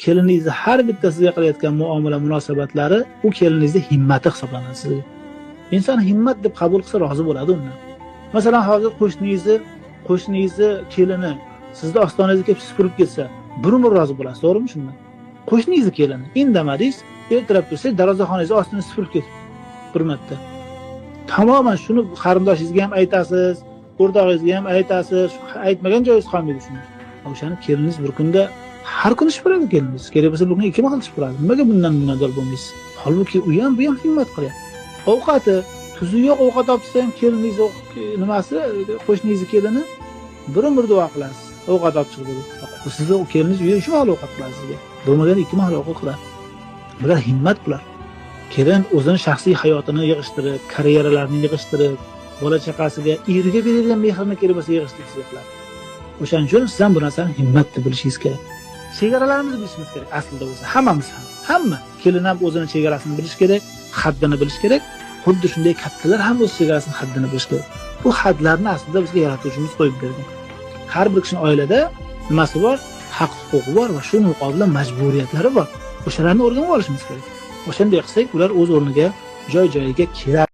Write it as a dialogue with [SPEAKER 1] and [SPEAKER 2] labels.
[SPEAKER 1] keliningizni har bitta sizga qilayotgan muomala munosabatlari u keliningizning himmati hisoblanadi sizga. Inson himmat deb qabul qilsa rozi bo'ladi undan. Masalan, hozir qo'shningizni kelini sizni ostonangizga kelib supurib ketsa, bir umr rozi bo'lasiz, to'g'rimi shundan? Qo'shningizni kelini indamadingiz, ertalab tursangiz darvozaxonangizni ostini supurib ketib bir marta. Tamoman shuni qarindoshingizga ham aytasiz, o'rtog'ingizga ham aytasiz, aytmagan joyingiz qolmaydi shuni. O'shani keliningiz bir kunda har kuni supuradi keliningiz. Kerak bo'lsa bir kunda 2 marta supuradi. Nimaga bundan minnatdor bo'lmaysiz? Holbuki u ham bu ham himmat qilyapti. Ovqati, tuzi yo'q ovqat olsa ham keliningiz nimasi, qo'shningizni kelini bir umr duo qilasiz. Ovqat olib chiqdi deb. Sizni o keliningiz uyda 3 mahal ovqat qiladi sizga. Bo'lmaganda 2 mahal ovqat qiladi. Bular himmat bular. Kelin o'zini shaxsiy hayotini yig'ishtirib, karyeralarini yig'ishtirib, bola chaqasiga, eriga beradigan mehrni kerak bo'lsa yig'ishtirib qiladi. O'shaning uchun siz ham bu narsani himmat deb bilishingiz kerak. Chegaralarimizni bilishimiz kerak aslida o'zi hammamiz ham. Hamma kelin ham o'zini chegarasini bilish kerak, haddini bilish kerak. Xuddi shunday kattalar ham o'z chegarasini, haddini bilish kerak. Bu hadlarni aslida bizga yaratuvchimiz qo'yib bergan. Har bir kishining oilada nimasi bor? Haq-huquqi bor va shu muqobil majburiyatlari bor. O'shalarni o'rganib olishimiz kerak. O'shanday qilsak, ular o'z o'rniga, joy-joyiga keladi.